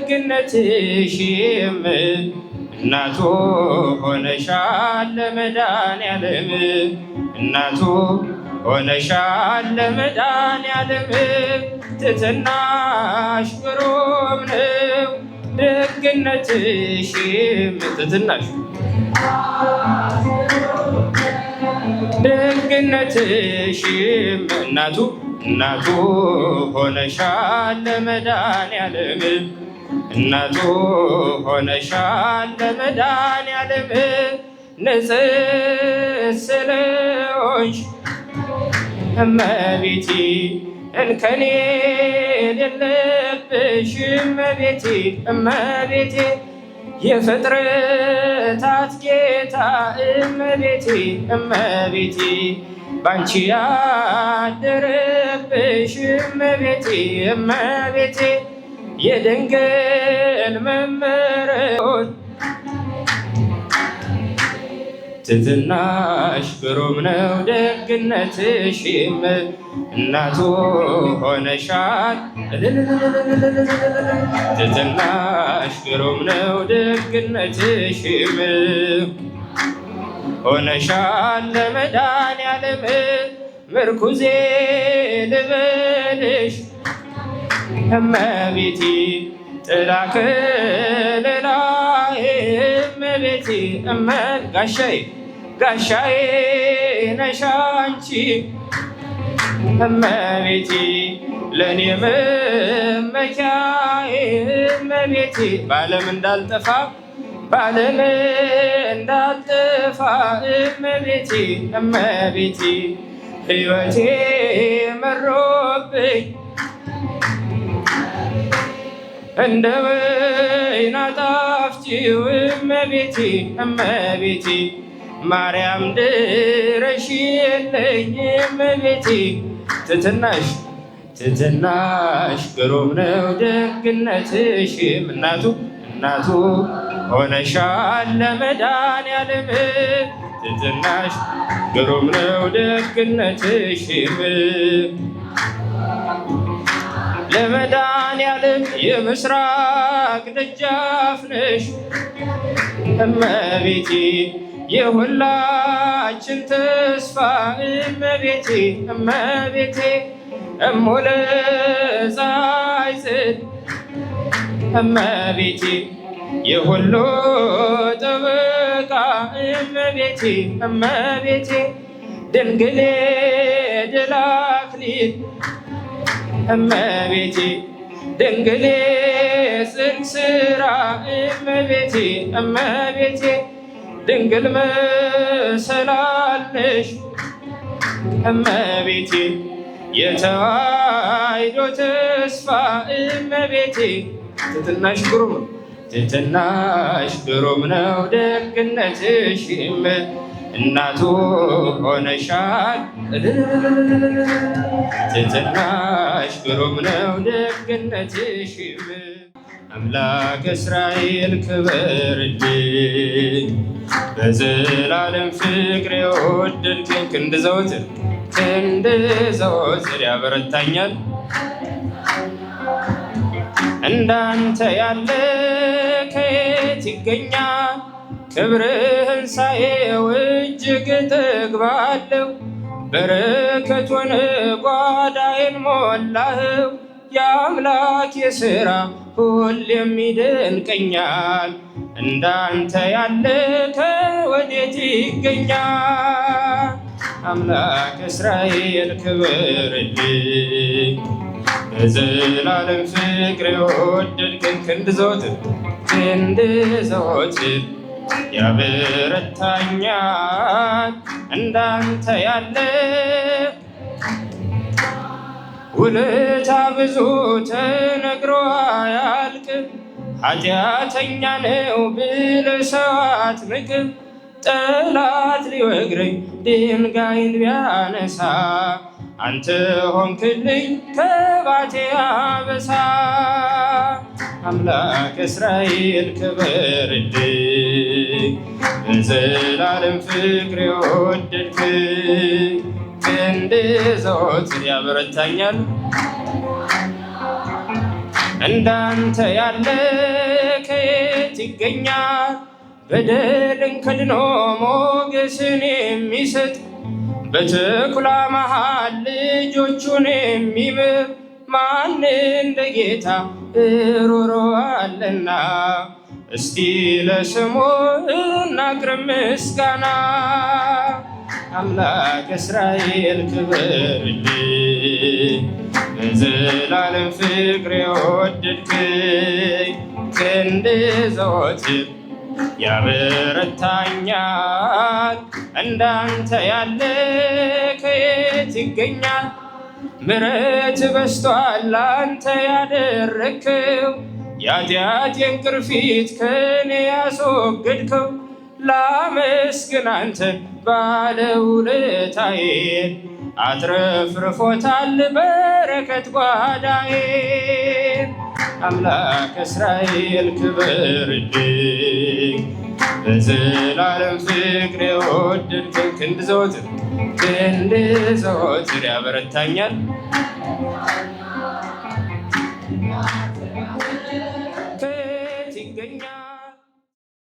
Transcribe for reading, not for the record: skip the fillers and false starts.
ደግነትሽም እናቱ ሆነሻል ለመድኃኔዓለም እናቱ ሆነሻል ለመድኃኔዓለም ትሕትናሽ ግሩም ነው ደግነትሽም ደግነትሽም እናቱ ሆነሻል ለመድኃኔዓለም እናቱ ሆነሻል ለመድኃኔዓለም ንጽሕት ስለሆንሽ እመቤቴ እንከን የሌለብሽ እመቤቴ የፍጥረታት ጌታ እመቤቴ ባንቺ ያደረብሽ እመቤቴ የድንግል መመረጥ ትሕትናሽ ግሩም ነው ደግነትሽም እናቱ ሆነሻል ትሕትናሽ ግሩም ነው ደግነትሽም ሆነሻል ለመድኃኔዓለም ምርኩዜ ልበልሽ እመቤቴ ጥላ ከለላዬ እመቤቴ ጋሻዬ ነሽ አንቺ እመቤቴ ለእኔ መመኪያዬ እመቤቴ በዓለም እንዳልጠፋ እመቤቴ ሕይወቴ መሮብኝ እንደ ወይን አጣፍጪው እመቤቴ ማርያም ድረሽልኝ እመቤቴ ትሕትናሽ ግሩም ነው ደግነትሽም እናቱ ሆነሻል ለመድኃኔዓለም ትሕትናሽ ግሩም ነው ደግነትሽም ለመድኃኔዓለም የምስራቅ ደጃፍ ነሽ እመቤቴ የሁላችን ተስፋ እመቤቴ እሙለ ፀሐይ ጽድቅ እመቤቴ የሁሉ ጠበቃ እመቤቴ ድንግል የድል አክሊል እመቤቴ ድንግል የጽድቅ ሥራ እመቤቴ ድንግል መሰላል ነሽ እመቤቴ የተዋሕዶ ተስፋ እመቤቴ ትሕትናሽ ግሩም ነው ደግነትሽም እናቱ ሆነሻል ትሕትናሽ ግሩም ነው ደግነትሽም አምላክ እስራኤል ክበርልኝ በዘላለም ፍቅር የወደድከኝ ክንድ ዘወትር ያበረታኛል እንዳንተ ያለ ከየት ይገኛል ክብርህን ሳየው እጅግ እጠግባለሁ በረከቱን ጓዳዬን ሞላኸው የአምላክ የሥራ ሁሌም ይደንቀኛል እንዳንተ ያለ ከወዴት ይገኛል አምላክ እስራኤል ክበርልኝ በዘላለም ፍቅር የወደድከኝ ክንድ ዘወትር ያበረታኛል እንዳንተ ያለ ውለታ ብዙ ተነግሮ አያልቅም ኃጢአተኛ ነው ብለህ ሰው አትንቅም ጠላት ሊወግረኝ ድንጋይን ቢያነሳ አንተ ሆንክልኝ ከባቴ አበሳ አምላክ እስራኤል ክበርልኝ በዘላለም ፍቅር የወደድከኝ ክንድ ዘወትር ያበረታኛል እንዳንተ ያለ ከየት ይገኛል? በደልን ከድኖ ሞገስን የሚሰጥ በተኩላ መሃል ልጆቹን የሚምር ማን እንደ ጌታ ሩሩ አለና? እስቲ ለስሙ እናቅርብ ምስጋና። አምላክ እስራኤል ክበርልኝ፣ በዘላለም ፍቅር የወደድከኝ ክንድ ዘወትር ያበረታኛል። እንዳንተ ያለ ከየት ይገኛል? ምሕረት በስቷል አንተ ያደረግከው፣ የኃጢአቴን ቅርፊት ከኔ ያስወገድከው። ላመስግን አንተን ባለውለታዬን፣ አትረፍርፎታል በረከት ጓዳዬን። አምላክ እስራኤል ክበርልኝ፣ በዘላለም ፍቅር የወደድከኝ ክንድ ዘወትር ያበረታኛል።